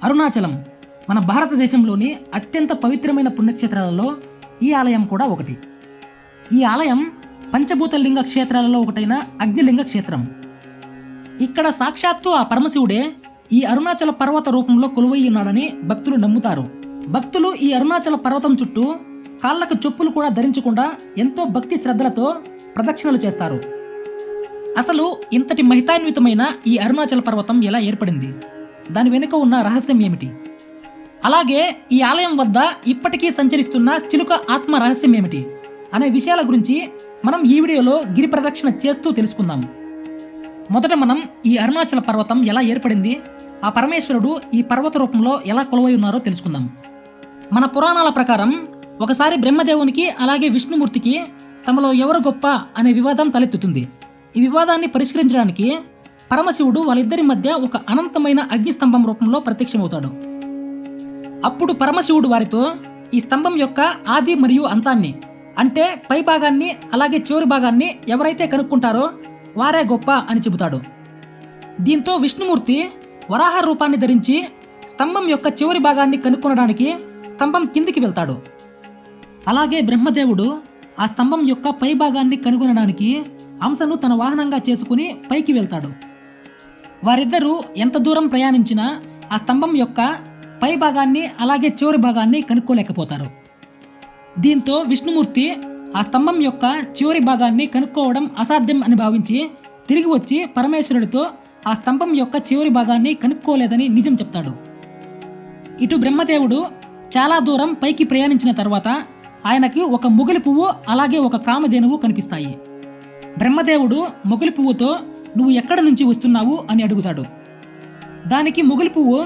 అరుణాచలం మన భారతదేశంలోని అత్యంత పవిత్రమైన పుణ్యక్షేత్రాలలో ఈ ఆలయం కూడా ఒకటి. ఈ ఆలయం పంచభూత లింగ క్షేత్రాలలో ఒకటైన అగ్నిలింగ క్షేత్రం. ఇక్కడ సాక్షాత్తు ఆ పరమశివుడే ఈ అరుణాచల పర్వత రూపంలో కొలువై ఉన్నాడని భక్తులు నమ్ముతారు. భక్తులు ఈ అరుణాచల పర్వతం చుట్టూ కాళ్ళకు చెప్పులు కూడా ధరించకుండా ఎంతో భక్తి శ్రద్ధలతో ప్రదక్షిణలు చేస్తారు. అసలు ఇంతటి మహితాన్వితమైన ఈ అరుణాచల పర్వతం ఎలా ఏర్పడింది, దాని వెనుక ఉన్న రహస్యం ఏమిటి, అలాగే ఈ ఆలయం వద్ద ఇప్పటికీ సంచరిస్తున్న చిలుక ఆత్మ రహస్యం ఏమిటి అనే విషయాల గురించి మనం ఈ వీడియోలో గిరి ప్రదక్షిణ చేస్తూ తెలుసుకుందాం. మొదట మనం ఈ అరుణాచల పర్వతం ఎలా ఏర్పడింది, ఆ పరమేశ్వరుడు ఈ పర్వత రూపంలో ఎలా కొలువై ఉన్నారో తెలుసుకుందాం. మన పురాణాల ప్రకారం ఒకసారి బ్రహ్మదేవునికి అలాగే విష్ణుమూర్తికి తమలో ఎవరు గొప్ప అనే వివాదం తలెత్తుతుంది. ఈ వివాదాన్ని పరిష్కరించడానికి పరమశివుడు వాళ్ళిద్దరి మధ్య ఒక అనంతమైన అగ్నిస్తంభం రూపంలో ప్రత్యక్షమవుతాడు. అప్పుడు పరమశివుడు వారితో ఈ స్తంభం యొక్క ఆది మరియు అంతాన్ని, అంటే పై భాగాన్ని అలాగే చివరి భాగాన్ని ఎవరైతే కనుక్కుంటారో వారే గొప్ప అని చెబుతాడు. దీంతో విష్ణుమూర్తి వరాహ రూపాన్ని ధరించి స్తంభం యొక్క చివరి భాగాన్ని కనుక్కొనడానికి స్తంభం కిందికి వెళ్తాడు. అలాగే బ్రహ్మదేవుడు ఆ స్తంభం యొక్క పై భాగాన్ని కనుగొనడానికి అంశను తన వాహనంగా చేసుకుని పైకి వెళ్తాడు. వారిద్దరూ ఎంత దూరం ప్రయాణించినా ఆ స్తంభం యొక్క పై భాగాన్ని అలాగే చివరి భాగాన్ని కనుక్కోలేకపోతారు. దీంతో విష్ణుమూర్తి ఆ స్తంభం యొక్క చివరి భాగాన్ని కనుక్కోవడం అసాధ్యం అని భావించి తిరిగి వచ్చి పరమేశ్వరుడితో ఆ స్తంభం యొక్క చివరి భాగాన్ని కనుక్కోలేదని నిజం చెప్తాడు. ఇటు బ్రహ్మదేవుడు చాలా దూరం పైకి ప్రయాణించిన తర్వాత ఆయనకి ఒక మొగలి పువ్వు అలాగే ఒక కామధేనువు కనిపిస్తాయి. బ్రహ్మదేవుడు మొగలి పువ్వుతో నువ్వు ఎక్కడి నుంచి వస్తున్నావు అని అడుగుతాడు. దానికి మొగలి పువ్వు,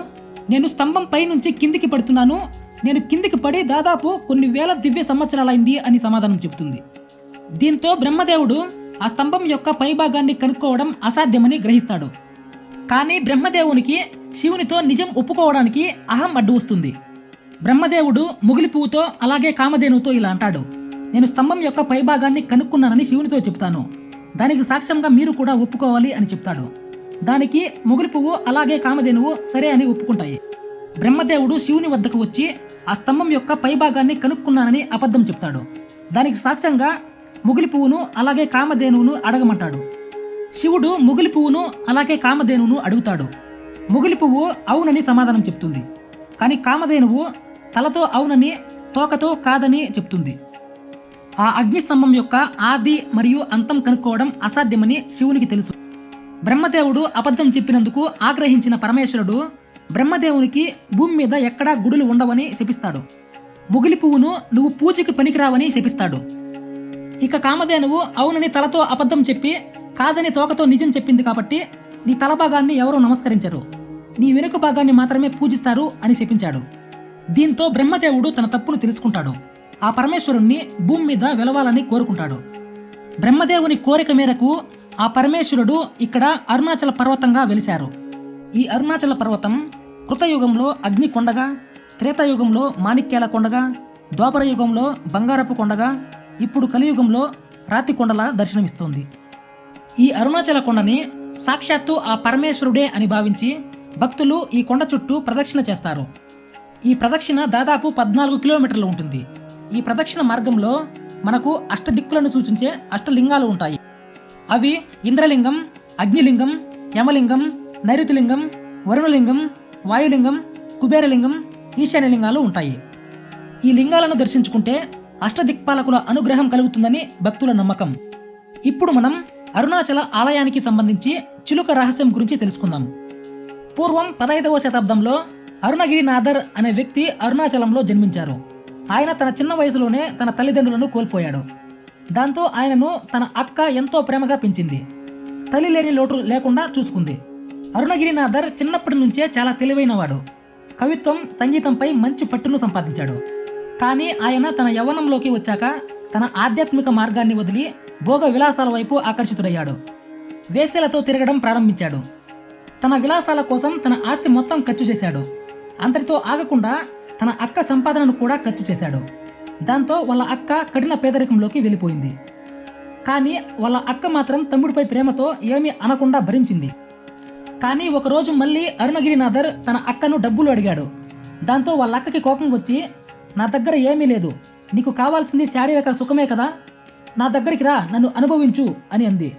నేను స్తంభం పై నుంచి కిందికి పడుతున్నాను, నేను కిందికి పడి దాదాపు కొన్ని వేల దివ్య సంవత్సరాలైంది అని సమాధానం చెబుతుంది. దీంతో బ్రహ్మదేవుడు ఆ స్తంభం యొక్క పై భాగాన్ని కనుక్కోవడం అసాధ్యమని గ్రహిస్తాడు. కానీ బ్రహ్మదేవునికి శివునితో నిజం ఒప్పుకోవడానికి అహం అడ్డు వస్తుంది. బ్రహ్మదేవుడు మొగలి పువ్వుతో అలాగే కామధేనువుతో ఇలా అంటాడు, నేను స్తంభం యొక్క పై భాగాన్ని కనుక్కున్నానని శివునితో చెప్తాను, దానికి సాక్ష్యంగా మీరు కూడా ఒప్పుకోవాలి అని చెప్తాడు. దానికి మొగలి పువ్వు అలాగే కామధేనువు సరే అని ఒప్పుకుంటాయి. బ్రహ్మదేవుడు శివుని వద్దకు వచ్చి ఆ స్తంభం యొక్క పై భాగాన్ని కనుక్కున్నానని అబద్ధం చెప్తాడు. దానికి సాక్ష్యంగా మొగలి పువ్వును అలాగే కామధేనువును అడగమంటాడు. శివుడు మొగలి పువ్వును అలాగే కామధేనువును అడుగుతాడు. మొగలి పువ్వు అవునని సమాధానం చెప్తుంది. కానీ కామధేనువు తలతో అవునని తోకతో కాదని చెప్తుంది. ఆ అగ్నిస్తంభం యొక్క ఆది మరియు అంతం కనుక్కోవడం అసాధ్యమని శివునికి తెలుసు. బ్రహ్మదేవుడు అబద్ధం చెప్పినందుకు ఆగ్రహించిన పరమేశ్వరుడు బ్రహ్మదేవునికి భూమి మీద ఎక్కడా గుడులు ఉండవని శపిస్తాడు. మొగలి పువ్వును నువ్వు పూజకి పనికిరావని శపిస్తాడు. ఇక కామధేనువు అవునని తలతో అబద్ధం చెప్పి కాదని తోకతో నిజం చెప్పింది కాబట్టి నీ తల భాగాన్ని ఎవరూ నమస్కరించరు, నీ వెనుక భాగాన్ని మాత్రమే పూజిస్తారు అని శపించాడు. దీంతో బ్రహ్మదేవుడు తన తప్పును తెలుసుకుంటాడు. ఆ పరమేశ్వరుణ్ణి భూమి మీద వెలవాలని కోరుకుంటాడు. బ్రహ్మదేవుని కోరిక మేరకు ఆ పరమేశ్వరుడు ఇక్కడ అరుణాచల పర్వతంగా వెలిశారు. ఈ అరుణాచల పర్వతం కృతయుగంలో అగ్ని కొండగా, త్రేతాయుగంలో మాణిక్యాల కొండగా, ద్వాపర యుగంలో బంగారపు కొండగా, ఇప్పుడు కలియుగంలో రాతి కొండలా దర్శనమిస్తోంది. ఈ అరుణాచల కొండని సాక్షాత్తు ఆ పరమేశ్వరుడే అని భావించి భక్తులు ఈ కొండ చుట్టూ ప్రదక్షిణ చేస్తారు. ఈ ప్రదక్షిణ దాదాపు 14 కిలోమీటర్లు ఉంటుంది. ఈ ప్రదక్షిణ మార్గంలో మనకు అష్టదిక్కులను సూచించే అష్టలింగాలు ఉంటాయి. అవి ఇంద్రలింగం, అగ్నిలింగం, యమలింగం, నైరుతిలింగం, వరుణలింగం, వాయులింగం, కుబేరలింగం, ఈశాన్యలింగాలు ఉంటాయి. ఈ లింగాలను దర్శించుకుంటే అష్టదిక్పాలకుల అనుగ్రహం కలుగుతుందని భక్తుల నమ్మకం. ఇప్పుడు మనం అరుణాచల ఆలయానికి సంబంధించి చిలుక రహస్యం గురించి తెలుసుకుందాం. పూర్వం 15వ శతాబ్దంలో అరుణగిరినాథర్ అనే వ్యక్తి అరుణాచలంలో జన్మించారు. ఆయన తన చిన్న వయసులోనే తన తల్లిదండ్రులను కోల్పోయాడు. దాంతో ఆయనను తన అక్క ఎంతో ప్రేమగా పెంచింది. తల్లి లేని లోటు లేకుండా చూసుకుంది. అరుణగిరినాథర్ చిన్నప్పటి నుంచే చాలా తెలివైనవాడు. కవిత్వం, సంగీతంపై మంచి పట్టును సంపాదించాడు. కానీ ఆయన తన యవ్వనంలోకి వచ్చాక తన ఆధ్యాత్మిక మార్గాన్ని వదిలి భోగ విలాసాల వైపు ఆకర్షితుడయ్యాడు. వేశ్యలతో తిరగడం ప్రారంభించాడు. తన విలాసాల కోసం తన ఆస్తి మొత్తం ఖర్చు చేశాడు. అంతటితో ఆగకుండా తన అక్క సంపాదనను కూడా ఖర్చు చేశాడు. దాంతో వాళ్ళ అక్క కఠిన పేదరికంలోకి వెళ్ళిపోయింది. కానీ వాళ్ళ అక్క మాత్రం తమ్ముడిపై ప్రేమతో ఏమీ అనకుండా భరించింది. కానీ ఒకరోజు మళ్ళీ అరుణగిరినాథర్ తన అక్కను డబ్బులు అడిగాడు. దాంతో వాళ్ళ అక్కకి కోపం వచ్చి, నా దగ్గర ఏమీ లేదు, నీకు కావాల్సింది శారీరక సుఖమే కదా, నా దగ్గరికి రా, నన్ను అనుభవించు అని అంది.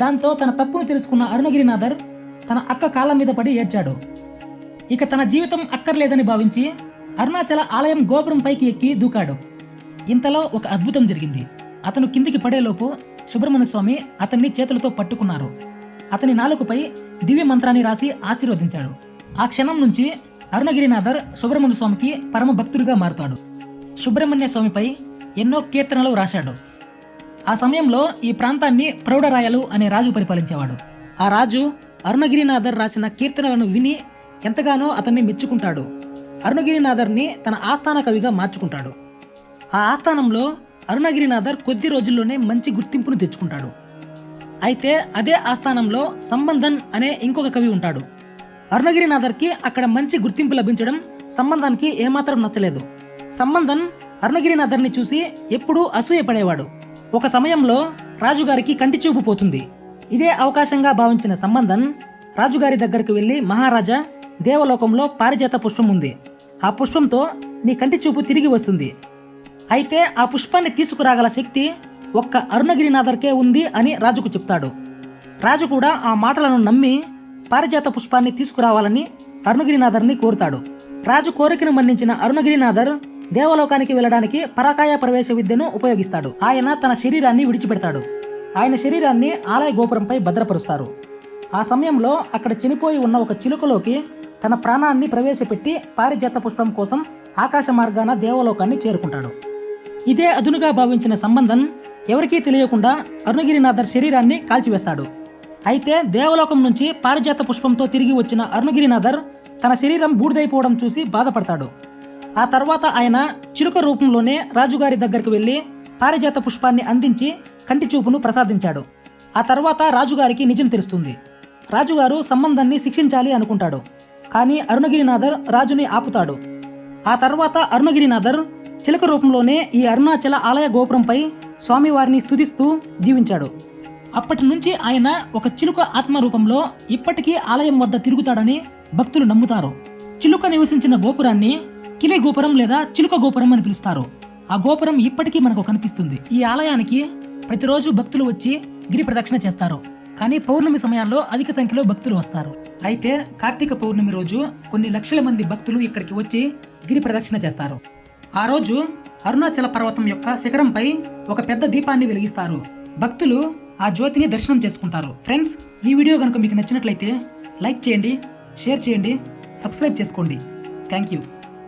దాంతో తన తప్పును తెలుసుకున్న అరుణగిరినాథర్ తన అక్క కాళ్ళ మీద పడి ఏడ్చాడు. ఇక తన జీవితం అక్కర్లేదని భావించి అరుణాచల ఆలయం గోపురం పైకి ఎక్కి దూకాడు. ఇంతలో ఒక అద్భుతం జరిగింది. అతను కిందికి పడేలోపు సుబ్రహ్మణ్య స్వామి అతన్ని చేతులతో పట్టుకున్నారు. అతని నాలుకపై దివ్య మంత్రాన్ని రాసి ఆశీర్వదించాడు. ఆ క్షణం నుంచి అరుణగిరినాథర్ సుబ్రహ్మణ్య స్వామికి పరమ భక్తుడిగా మారుతాడు. సుబ్రహ్మణ్య స్వామిపై ఎన్నో కీర్తనలు రాశాడు. ఆ సమయంలో ఈ ప్రాంతాన్ని ప్రౌఢరాయలు అనే రాజు పరిపాలించేవాడు. ఆ రాజు అరుణగిరినాథర్ రాసిన కీర్తనలను విని ఎంతగానో అతన్ని మెచ్చుకుంటాడు. అరుణగిరినాథర్ని తన ఆస్థాన కవిగా మార్చుకుంటాడు. ఆ ఆస్థానంలో అరుణగిరినాథర్ కొద్ది రోజుల్లోనే మంచి గుర్తింపును తెచ్చుకుంటాడు. అయితే అదే ఆస్థానంలో సంబంధన్ అనే ఇంకొక కవి ఉంటాడు. అరుణగిరినాథర్కి అక్కడ మంచి గుర్తింపు లభించడం సంబంధానికి ఏమాత్రం నచ్చలేదు. సంబంధన్ అరుణగిరినాథర్ని చూసి ఎప్పుడూ అసూయపడేవాడు. ఒక సమయంలో రాజుగారికి కంటి చూపు పోతుంది. ఇదే అవకాశంగా భావించిన సంబంధన్ రాజుగారి దగ్గరకు వెళ్ళి, మహారాజా, దేవలోకంలో పారిజాత పుష్పం ఉంది, ఆ పుష్పంతో నీ కంటి చూపు తిరిగి వస్తుంది. అయితే ఆ పుష్పాన్ని తీసుకురాగల శక్తి ఒక్క అరుణగిరినాథర్కే ఉంది అని రాజుకు చెప్తాడు. రాజు కూడా ఆ మాటలను నమ్మి పారిజాత పుష్పాన్ని తీసుకురావాలని అరుణగిరినాథర్ని కోరుతాడు. రాజు కోరికను మన్నించిన అరుణగిరినాథర్ దేవలోకానికి వెళ్ళడానికి పరాకాయ ప్రవేశ విద్యను ఉపయోగిస్తాడు. ఆయన తన శరీరాన్ని విడిచిపెడతాడు. ఆయన శరీరాన్ని ఆలయ గోపురంపై భద్రపరుస్తారు. ఆ సమయంలో అక్కడ చనిపోయి ఉన్న ఒక చిలుకలోకి తన ప్రాణాన్ని ప్రవేశపెట్టి పారిజాత పుష్పం కోసం ఆకాశ మార్గాన దేవలోకాన్ని చేరుకుంటాడు. ఇదే అదునుగా భావించిన సంబంధన్ ఎవరికీ తెలియకుండా అరుణగిరినాథర్ శరీరాన్ని కాల్చివేస్తాడు. అయితే దేవలోకం నుంచి పారిజాత పుష్పంతో తిరిగి వచ్చిన అరుణగిరినాథర్ తన శరీరం బూడిదైపోవడం చూసి బాధపడతాడు. ఆ తర్వాత ఆయన చిలుక రూపంలోనే రాజుగారి దగ్గరకు వెళ్ళి పారిజాత పుష్పాన్ని అందించి కంటి చూపును ప్రసాదించాడు. ఆ తర్వాత రాజుగారికి నిజం తెలుస్తుంది. రాజుగారు సంబంధాన్ని శిక్షించాలి అనుకుంటాడు. కానీ అరుణగిరినాథర్ రాజుని ఆపుతాడు. ఆ తర్వాత అరుణగిరినాథర్ చిలుక రూపంలోనే ఈ అరుణాచల ఆలయ గోపురంపై స్వామివారిని స్తుతిస్తూ జీవించాడు. అప్పటి నుంచి ఆయన ఒక చిలుక ఆత్మ రూపంలో ఇప్పటికీ ఆలయం వద్ద తిరుగుతాడని భక్తులు నమ్ముతారు. చిలుక నివసించిన గోపురాన్ని కిలి గోపురం లేదా చిలుక గోపురం అని పిలుస్తారు. ఆ గోపురం ఇప్పటికీ మనకు కనిపిస్తుంది. ఈ ఆలయానికి ప్రతిరోజు భక్తులు వచ్చి గిరి ప్రదక్షిణ చేస్తారు. కానీ పౌర్ణమి సమయాల్లో అధిక సంఖ్యలో భక్తులు వస్తారు. అయితే కార్తీక పౌర్ణమి రోజు కొన్ని లక్షల మంది భక్తులు ఇక్కడికి వచ్చి గిరి ప్రదక్షిణ చేస్తారు. ఆ రోజు అరుణాచల పర్వతం యొక్క శిఖరంపై ఒక పెద్ద దీపాన్ని వెలిగిస్తారు. భక్తులు ఆ జ్యోతిని దర్శనం చేసుకుంటారు. ఫ్రెండ్స్, ఈ వీడియో కనుక మీకు నచ్చినట్లయితే లైక్ చేయండి, షేర్ చేయండి, సబ్స్క్రైబ్ చేసుకోండి. Thank you.